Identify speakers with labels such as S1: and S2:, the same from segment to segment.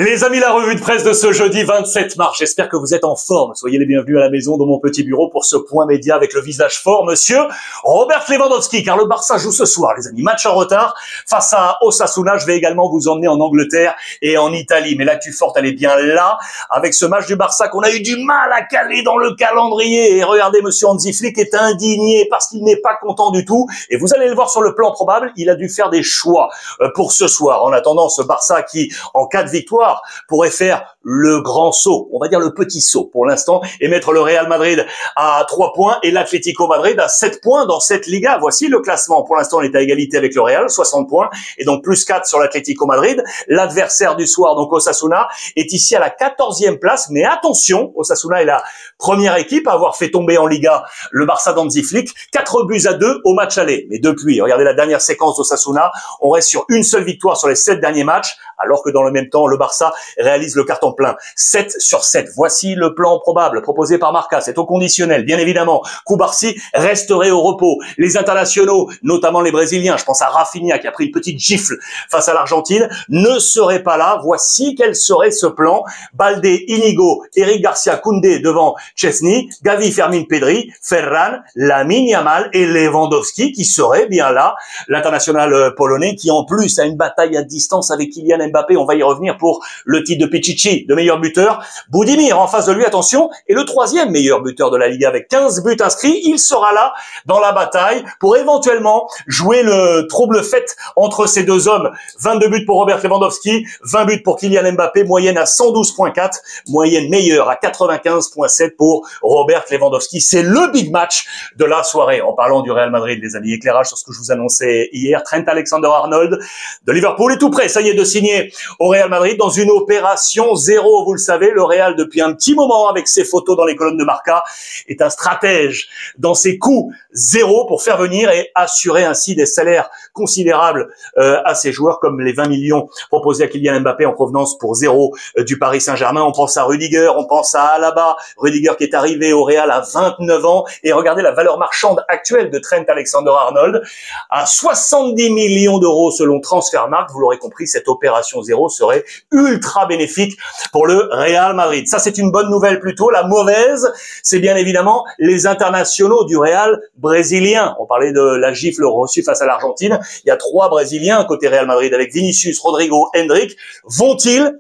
S1: Les amis, la revue de presse de ce jeudi 27 mars. J'espère que vous êtes en forme. Soyez les bienvenus à la maison dans mon petit bureau pour ce point média avec le visage fort, monsieur Robert Lewandowski, car le Barça joue ce soir, les amis. Match en retard face à Osasuna. Je vais également vous emmener en Angleterre et en Italie. Mais l'actu forte, elle est bien là, avec ce match du Barça qu'on a eu du mal à caler dans le calendrier. Et regardez, monsieur Hansi Flick est indigné parce qu'il n'est pas content du tout. Et vous allez le voir sur le plan probable, il a dû faire des choix pour ce soir. En attendant, ce Barça qui, en cas de victoire, pourrait faire le grand saut, on va dire le petit saut pour l'instant, et mettre le Real Madrid à 3 points et l'Atlético Madrid à 7 points dans cette Liga. Voici le classement. Pour l'instant, on est à égalité avec le Real, 60 points, et donc plus 4 sur l'Atlético Madrid. L'adversaire du soir, donc Osasuna, est ici à la 14e place, mais attention, Osasuna est la première équipe à avoir fait tomber en Liga le Barça d'Hansi Flick, 4-2 au match aller. Mais depuis, regardez la dernière séquence d'Osasuna, on reste sur une seule victoire sur les 7 derniers matchs, alors que dans le même temps, le Barça réalise le carton plein. 7 sur 7. Voici le plan probable proposé par Marca. C'est au conditionnel, bien évidemment. Koubarsi resterait au repos. Les internationaux, notamment les Brésiliens, je pense à Rafinha qui a pris une petite gifle face à l'Argentine, ne seraient pas là. Voici quel serait ce plan. Baldé, Inigo, Eric Garcia, Koundé devant Chesney, Gavi, Fermin, Pedri, Ferran, Lamine Yamal et Lewandowski qui seraient bien là. L'international polonais qui en plus a une bataille à distance avec Kylian Mbappé. On va y revenir pour le titre de Pichichi, de meilleur buteur. Budimir en face de lui, attention, et le 3e meilleur buteur de la Liga avec 15 buts inscrits. Il sera là dans la bataille pour éventuellement jouer le trouble fête entre ces deux hommes. 22 buts pour Robert Lewandowski, 20 buts pour Kylian Mbappé, moyenne à 112,4, moyenne meilleure à 95,7 pour Robert Lewandowski. C'est le big match de la soirée. En parlant du Real Madrid, les amis, éclairage sur ce que je vous annonçais hier. Trent Alexander-Arnold de Liverpool est tout prêt, ça y est, de signer au Real Madrid dans une opération zéro. Vous le savez, le Real, depuis un petit moment, avec ses photos dans les colonnes de Marca, est un stratège dans ses coûts zéro pour faire venir et assurer ainsi des salaires considérables à ses joueurs, comme les 20 millions proposés à Kylian Mbappé en provenance pour zéro du Paris Saint-Germain. On pense à Rudiger, on pense à Alaba. Rudiger qui est arrivé au Real à 29 ans. Et regardez la valeur marchande actuelle de Trent Alexander-Arnold à 70 millions d'euros selon Transfermarkt. Vous l'aurez compris, cette opération zéro serait ultra bénéfique pour le Real Madrid. Ça, c'est une bonne nouvelle plutôt. La mauvaise, c'est bien évidemment les internationaux du Real brésilien. On parlait de la gifle reçue face à l'Argentine. Il y a 3 Brésiliens côté Real Madrid avec Vinicius, Rodrigo, Hendrick. Vont-ils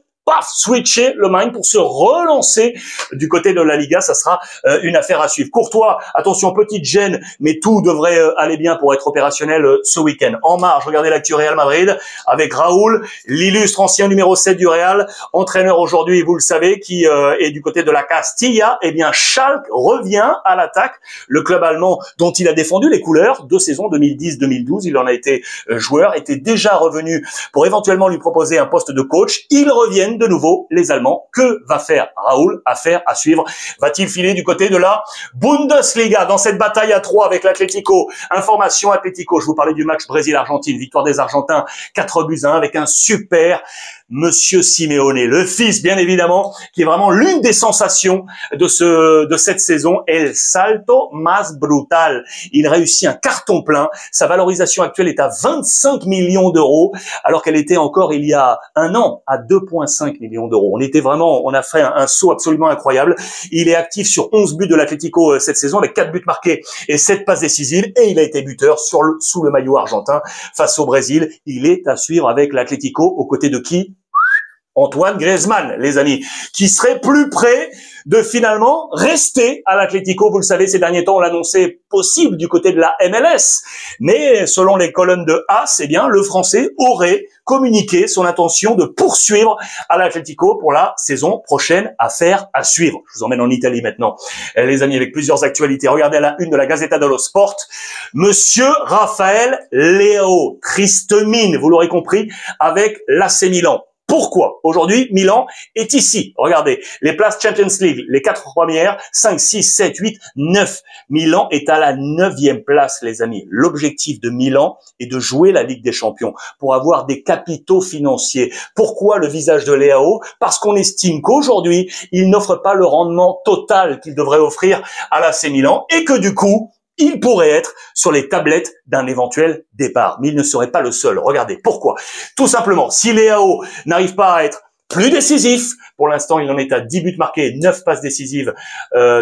S1: switcher le mind pour se relancer du côté de la Liga? Ça sera une affaire à suivre. Courtois, attention, petite gêne, mais tout devrait aller bien pour être opérationnel ce week-end. En marge, regardez l'actu Real Madrid avec Raoul, l'illustre ancien numéro 7 du Real, entraîneur aujourd'hui, vous le savez, qui est du côté de la Castilla. Eh bien, Schalke revient à l'attaque. Le club allemand dont il a défendu les couleurs 2 saisons 2010-2012, il en a été joueur, était déjà revenu pour éventuellement lui proposer un poste de coach. Ils reviennent de nouveau, les Allemands. Que va faire Raoul? Affaire à suivre. Va-t-il filer du côté de la Bundesliga dans cette bataille à 3 avec l'Atlético? Information Atlético, je vous parlais du match Brésil-Argentine, victoire des Argentins 4-1 avec un super Monsieur Simeone, le fils bien évidemment, qui est vraiment l'une des sensations de cette saison. El salto más brutal. Il réussit un carton plein. Sa valorisation actuelle est à 25 millions d'euros, alors qu'elle était encore il y a un an à 2,5 millions d'euros. On a fait un saut absolument incroyable. Il est actif sur 11 buts de l'Atlético cette saison avec 4 buts marqués et 7 passes décisives, et il a été buteur sous le maillot argentin face au Brésil. Il est à suivre avec l'Atlético aux côtés de qui? Antoine Griezmann, les amis, qui serait plus près de finalement rester à l'Atlético. Vous le savez, ces derniers temps, on l'annonçait possible du côté de la MLS. Mais selon les colonnes de AS, eh bien, le Français aurait communiqué son intention de poursuivre à l'Atlético pour la saison prochaine. Affaire à suivre. Je vous emmène en Italie maintenant, les amis, avec plusieurs actualités. Regardez à la une de la Gazzetta dello Sport. Monsieur Raphaël Leao, triste mine, vous l'aurez compris, avec l'AC Milan. Pourquoi? Aujourd'hui, Milan est ici. Regardez, les places Champions League, les 4 premières, 5, 6, 7, 8, 9. Milan est à la 9e place, les amis. L'objectif de Milan est de jouer la Ligue des Champions pour avoir des capitaux financiers. Pourquoi le visage de Leao? Parce qu'on estime qu'aujourd'hui, il n'offre pas le rendement total qu'il devrait offrir à l'AC Milan et que du coup, il pourrait être sur les tablettes d'un éventuel départ. Mais il ne serait pas le seul. Regardez, pourquoi? Tout simplement, si Leao n'arrive pas à être plus décisif. Pour l'instant, il en est à 10 buts marqués, 9 passes décisives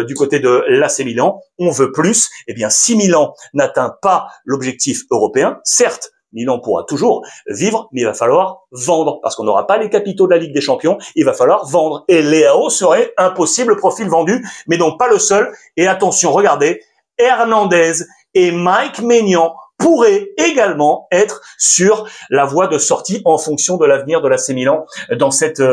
S1: du côté de l'AC Milan. On veut plus. Eh bien, si Milan n'atteint pas l'objectif européen, certes, Milan pourra toujours vivre, mais il va falloir vendre, parce qu'on n'aura pas les capitaux de la Ligue des Champions, il va falloir vendre. Et Leao serait un possible profil vendu, mais donc pas le seul. Et attention, regardez, Hernandez et Mike Maignan pourraient également être sur la voie de sortie en fonction de l'avenir de l'AC Milan dans cette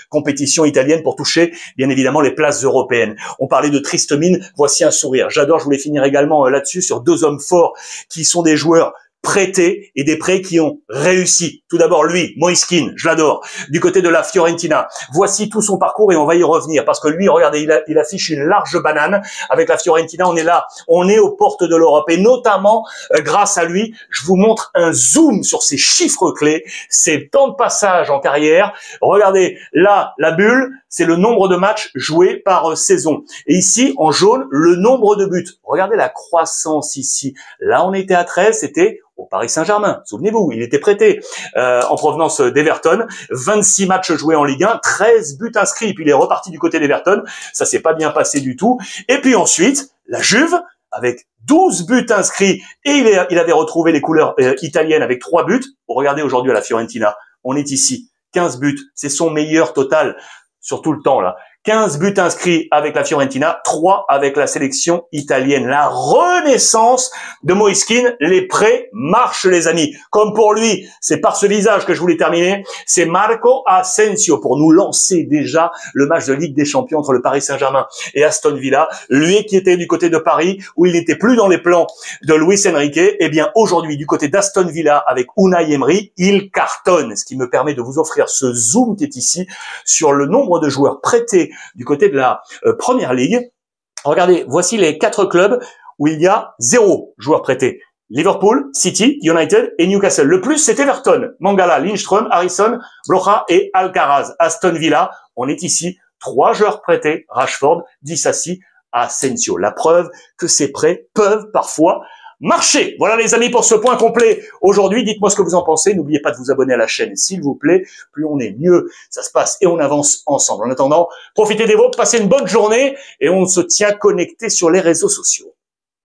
S1: compétition italienne pour toucher bien évidemment les places européennes. On parlait de triste mine, voici un sourire. J'adore, je voulais finir également là-dessus sur deux hommes forts qui sont des joueurs prêtés et des prêts qui ont réussi. Tout d'abord, lui, Moise Kean, je l'adore, du côté de la Fiorentina. Voici tout son parcours et on va y revenir parce que lui, regardez, il affiche une large banane. Avec la Fiorentina, on est là, on est aux portes de l'Europe et notamment, grâce à lui, je vous montre un zoom sur ses chiffres clés, ses temps de passage en carrière. Regardez, là, la bulle, c'est le nombre de matchs joués par saison. Et ici, en jaune, le nombre de buts. Regardez la croissance ici. Là, on était à 13, c'était au Paris Saint-Germain. Souvenez-vous, il était prêté en provenance d'Everton. 26 matchs joués en Ligue 1, 13 buts inscrits. Puis il est reparti du côté d'Everton. Ça s'est pas bien passé du tout. Et puis ensuite, la Juve, avec 12 buts inscrits. Et il avait retrouvé les couleurs italiennes avec 3 buts. Regardez aujourd'hui à la Fiorentina. On est ici. 15 buts. C'est son meilleur total sur tout le temps, là. 15 buts inscrits avec la Fiorentina, 3 avec la sélection italienne. La renaissance de Moise Kean, les prêts marchent, les amis. Comme pour lui, c'est par ce visage que je voulais terminer, c'est Marco Asensio pour nous lancer déjà le match de Ligue des Champions entre le Paris Saint-Germain et Aston Villa. Lui qui était du côté de Paris, où il n'était plus dans les plans de Luis Enrique, eh bien aujourd'hui, du côté d'Aston Villa avec Unai Emery, il cartonne. Ce qui me permet de vous offrir ce zoom qui est ici sur le nombre de joueurs prêtés du côté de la Première Ligue. Regardez, voici les 4 clubs où il y a 0 joueur prêté. Liverpool, City, United et Newcastle. Le plus, c'est Everton, Mangala, Lindström, Harrison, Broja et Alcaraz. Aston Villa, on est ici, 3 joueurs prêtés, Rashford, Disasi, Asensio. La preuve que ces prêts peuvent parfois marcher. Voilà les amis pour ce point complet aujourd'hui. Dites-moi ce que vous en pensez. N'oubliez pas de vous abonner à la chaîne s'il vous plaît. Plus on est, mieux ça se passe et on avance ensemble. En attendant, profitez des vôtres, passez une bonne journée et on se tient connecté sur les réseaux sociaux.